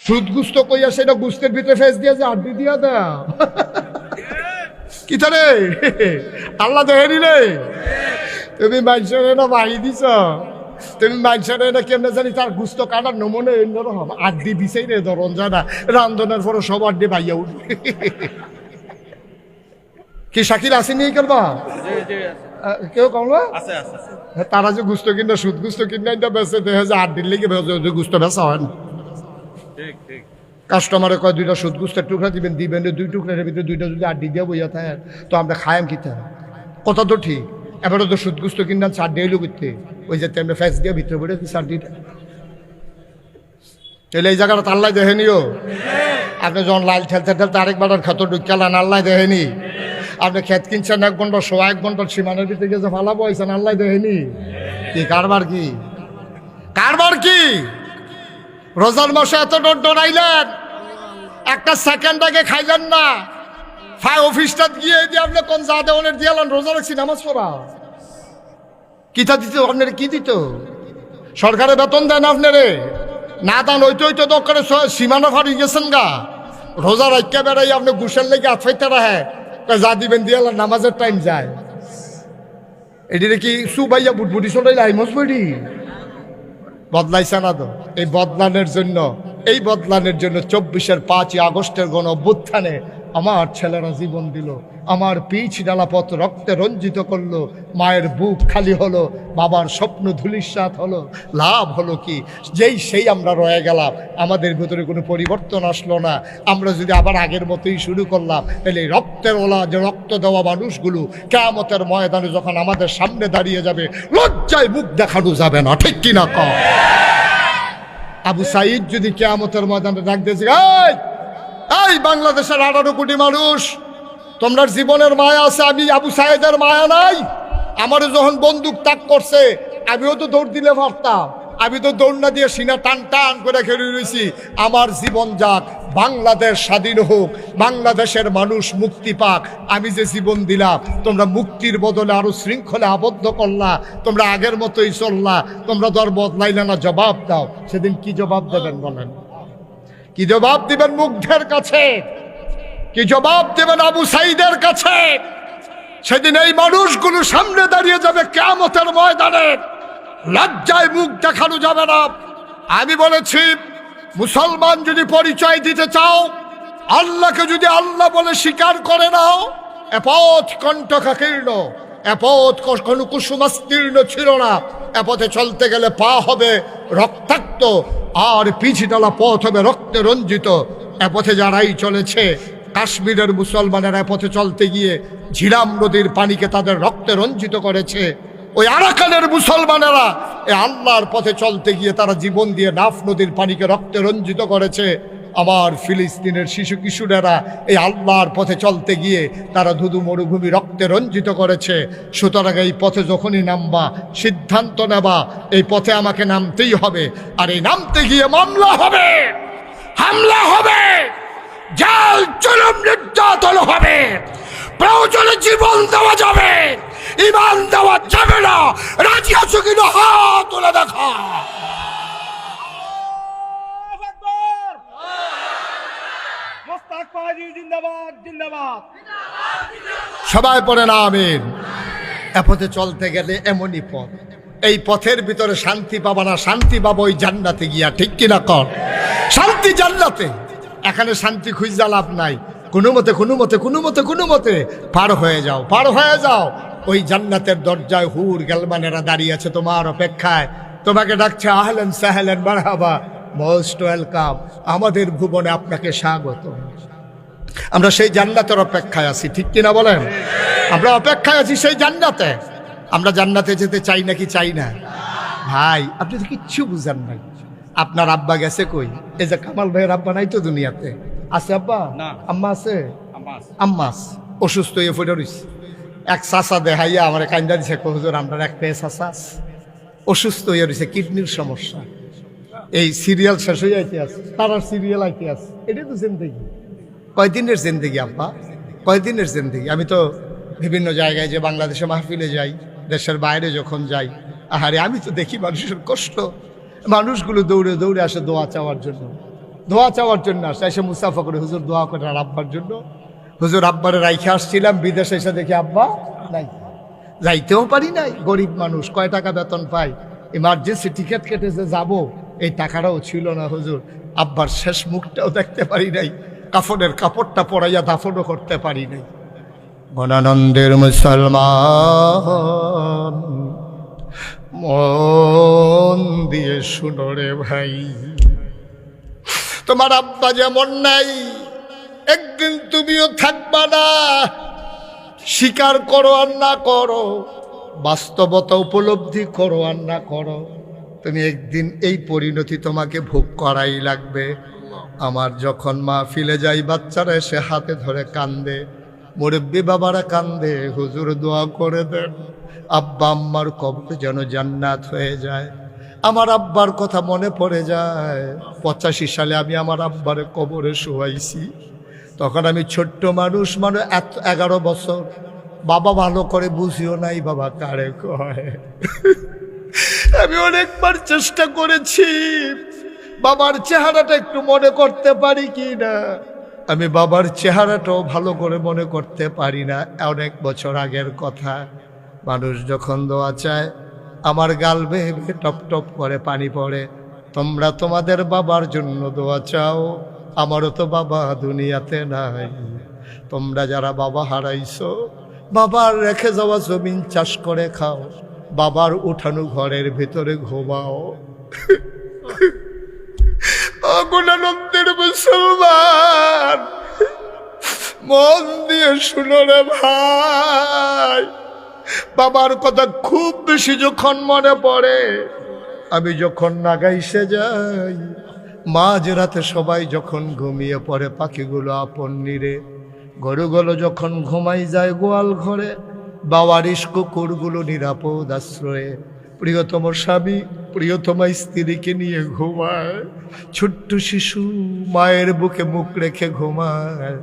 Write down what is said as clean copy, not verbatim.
সুদ গুস্ত কইয়া সেটা গুস্তের ভিতরে ফেস দিয়ে যে আড্ডি দিয়া দাও কি রে আল্লাহ দেখেনি রে। তুমি মানুষের এটা বাড়ি দিছ, তুমি মানুষের এটা কেমনে জানি তার গুস্ত কাটার নমুনে অন্যরকম আড্ডি বিছাই রে ধরন যায় না, রান্ধনের পরে সব আড্ডি ভাইয়া উঠবে। কি শাকিল আসেনি করবা কেউ কমলো তারা যে গুস্ত কিনা সুদ গুস্ত কিনা বেছে দেখে যে আড্ডির লেগে গুস্ত বেচা হয় না। কাস্টমারে কয় দুইটা সুদ গুস্তের টুকরা দিবেন, দিবেন দুই টুকরার ভিতরে দুইটা যদি আড্ডি দিয়ে বইয়া থাকে তো আমরা খায়াম কিতা কথা তো ঠিক। এবারে তো সুদ গুস্ত কিনা চার ডেইলো করতে ওই যে তেমনি ফ্যাস দিয়ে ভিতরে পড়ে চার দিটা তাহলে এই জায়গাটা আল্লাহ দেখেনিও। আপনি যখন লাইল ঠেলতে ঠেলতে আরেকবার ক্ষেত ঢুকালেন আল্লাহ দেখেনি। আপনি ক্ষেত কিনছেন 1 ঘন্টা 1 ঘন্টার সীমানের ভিতরে গেছে ফালা বইছেন আল্লাহ দেখেনি। কি কারবার কি কারবার কি? রোজার মাসে এত ডরাইলেন, একটা সেকেন্ড আগে খাইলেন না, অফিসটা গিয়ে দিয়ে আপনি কোন যা দেওয়ানের দিয়ালেন রোজা রাখছি নামাজ পড়া কিতা দিত আপনার কি দিত? সরকারের বেতন দেন আপনারে না দান ওইতে ওইতে দরকারে সীমানা ফাড়ি গেছেন গা। রোজা রাখতে বেড়াই আপনি ঘুষের লেগে আফাইতে রাখে যা দিবেন দিয়ালেন নামাজের টাইম যায়। এটি কি সুবাইয়া বুটবুটি চলে যায় মজবুরি বদলাইছে না তো। এই বদলানোর জন্য 24-এর 5ই আগস্টের গণ অভ্যুত্থানে আমার ছেলেরা জীবন দিল, আমার পিচ ডালা পথ রক্তে রঞ্জিত করলো, মায়ের বুক খালি হলো, বাবার স্বপ্ন ধূলিসাৎ হলো। লাভ হলো কি? সেই আমরা রয়ে গেলাম, আমাদের ভিতরে কোনো পরিবর্তন আসলো না। আমরা যদি আবার আগের মতোই শুরু করলাম তাহলে রক্তের ওলা যে রক্ত দেওয়া মানুষগুলো কিয়ামতের ময়দানে যখন আমাদের সামনে দাঁড়িয়ে যাবে লজ্জায় মুখ দেখানো যাবে না, ঠিক কিনা কও? আবু সাইদ যদি কিয়ামতের ময়দানে ডাক দিয়েছে, এই বাংলাদেশের 18 কোটি মানুষ, তোমরা জীবনের মায়া আছে, আমি আবু সাইদের মায়া নাই? আমারও যখন বন্দুক তাক করছে আমিও তো দৌড় দিলে পারতাম, আমি তো দৌড় না দিয়ে সিনা টান টান করে খেলে রয়েছি। আমার জীবন যাক, বাংলাদেশ স্বাধীন হোক, বাংলাদেশের মানুষ মুক্তি পাক। আমি যে জীবন দিলাম তোমরা মুক্তির বদলে আরো শৃঙ্খলে আবদ্ধ করলা, তোমরা আগের মতোই চললা, তোমরা দর বদলাইলে না। জবাব দাও, সেদিন কি জবাব দেবেন বলেন? কি জবাব দিবেন মুগ্ধের কাছে? কি জবাব দেবেন আবু সাইদের কাছে? সেদিন এই মানুষগুলো সামনে দাঁড়িয়ে যাবে কিয়ামতের ময়দানে, লজ্জায় মুখ দেখানো যাবে না। আমি বলেছি মুসলমান যদি পরিচয় দিতে চাও, আল্লাহকে যদি আল্লাহ বলে স্বীকার করে নাও, এ পথ কণ্টকাকীর্ণ, এ পথ কোনো কুসুমাস্তীর্ণ ছিল না। এ পথে চলতে গেলে পা হবে রক্তাক্ত আর পিছডালা পথ হবে রক্তে রঞ্জিত। এ পথে যারাই চলেছে, কাশ্মীরের মুসলমানেরা এ পথে চলতে গিয়ে ঝিলাম নদীর পানিকে তাদের রক্তে রঞ্জিত করেছে। ওই আরাকানের মুসলমানেরা এই আল্লাহর পথে চলতে গিয়ে তারা জীবন দিয়ে নাফ নদীর পানিকে রক্তে রঞ্জিত করেছে। আমার ফিলিস্তিনের শিশু কিশোরেরা এই আল্লাহর পথে চলতে গিয়ে তারা ধুধু মরুভূমি রক্তে রঞ্জিত করেছে। সুতরাং এই পথে যখনই নামবা, সিদ্ধান্ত নেবা এই পথে আমাকে নামতেই হবে। আর এই নামতে গিয়ে মামলা হবে, হামলা হবে, জাল জুলুম নির্যাতন হবে, প্রয়োজনে জীবন দেওয়া যাবে, ইমান দেওয়া যাবে না। রাজি আছো কিনা হাত তুলে দেখা। সবাই পড়ে না আমিন। এ পথে চলতে গেলে এমনই পথ, এই পথের ভিতরে শান্তি পাবা না, শান্তি পাবো ওই জান্নাতে গিয়া, ঠিক কিনা কর? শান্তি জান্নাতে, এখানে শান্তি খুঁজে লাভ নাই। কোনো মতে পার হয়ে যাও, পার হয়ে যাও। ওই জান্নাতের দরজায় হুর গেলমানেরা দাঁড়িয়ে আছে তোমার অপেক্ষায়, তোমাকে ডাকছে আহলেন সাহলেন মারহাবা, মোস্ট ওয়েলকাম, আমাদের ভুবনে আপনাকে স্বাগত। আমরা সেই জান্নাতের অপেক্ষায় আছি, ঠিক কিনা বলেন? আমরা অপেক্ষায় আছি সেই জান্নাতে। আমরা জান্নাতে যেতে চাই নাকি চাই না? ভাই আপনি তো কিচ্ছু বুঝেন নাই। আপনার আব্বা গেছে কই? এই যে কামাল ভাইয়ের আব্বা নাই তো দুনিয়াতে? আছে আব্বা? আম্মা আছে? আম্মাস অসুস্থ হয়ে পড়ে রইছে। এক চাচা দেখাইয়া আমার কান্দা দিছে, হুজুর আমরা একটা চাচা অসুস্থ হয়ে রয়েছে, কিডনির সমস্যা। এই সিরিয়াল শেষ হয়ে যাইতে আছে, তার সিরিয়াল আইতে আছে। এটাই তো জিন্দেগি। কয়দিনের জিন্দেগি আব্বা, কয়দিনের জিন্দেগি? আমি তো বিভিন্ন জায়গায় যে বাংলাদেশে মাহফিলে যাই, দেশের বাইরে যখন যাই, আহারে আমি তো দেখি মানুষের কষ্ট। মানুষগুলো দৌড়ে দৌড়ে আসে দোয়া চাওয়ার জন্য। দোয়া চাওয়ার জন্য আসছে, এসে মুসাফা করে হুজুর দোয়া করে আর আব্বার জন্য। হুজুর আব্বারে রাইখে আসছিলাম, বিদেশে এসে দেখি আব্বা নাই, যাইতেও পারি নাই। গরিব মানুষ, কয় টাকা বেতন পাই, ইমার্জেন্সি টিকিট কেটেছে যাব, এই টাকাটাও ছিল না হুজুর। আব্বার শেষ মুখটাও দেখতে পারি নাই, কাফনের কাপড়টা পরাইয়া দাফনও করতে পারি নাই। গণানন্দের মুসলমান মন দিয়ে শুনো রে ভাই, তোমার আব্বা যেমন নাই, একদিন তুমিও থাকবা না। স্বীকার করো আর না করো, বাস্তবতা উপলব্ধি করো আর না করো, তুমি একদিন এই পরিণতি তোমাকে ভোগ করাই লাগবে। আমার যখন মাহফিলে যাই, বাচ্চারা এসে হাতে ধরে কান্দে, মুরব্বী বাবারা কান্দে, হুজুর দোয়া করে দেন আব্বা আম্মার কবর যেন জান্নাত হয়ে যায়। আমার আব্বার কথা মনে পড়ে যায়। 85 সালে আমি আমার আব্বারে কবরে শোয়াইছি, তখন আমি ছোট্ট মানুষ, 11 বছর। বাবা ভালো করে বুঝিও নাই বাবা কারে কয়। আমি অনেকবার চেষ্টা করেছি বাবার চেহারাটা একটু মনে করতে পারি কি না, আমি বাবার চেহারাটাও ভালো করে মনে করতে পারি না। অনেক বছর আগের কথা। মানুষ যখন দোয়া চায়, আমার গাল বেয়ে বেয়ে টপ টপ করে পানি পড়ে। তোমরা তোমাদের বাবার জন্য দোয়া চাও, আমারও তো বাবা দুনিয়াতে নাই। তোমরা যারা বাবা হারাইছো, বাবার রেখে যাওয়া জমিন চাষ করে খাও, বাবার উঠানো ঘরের ভিতরে ঘুমাও। গুণানন্দের মুসলমান মন দিয়ে শুনো রে ভাই, বাবার কথা খুব বেশি যখন মনে পড়ে, আমি যখন নাগাইশে যাই, মাঝ রাতে সবাই যখন ঘুমিয়ে পড়ে, পাখিগুলো আপন নিরে, গরুগুলো যখন ঘুমাই যায় গোয়াল ঘরে, বাবারিশ কুকুরগুলো নিরাপদ আশ্রয়ে, প্রিয়তম স্বামী প্রিয়তমা স্ত্রীকে নিয়ে ঘুমায়, ছোট্ট শিশু মায়ের বুকে মুখ রেখে ঘুমায়।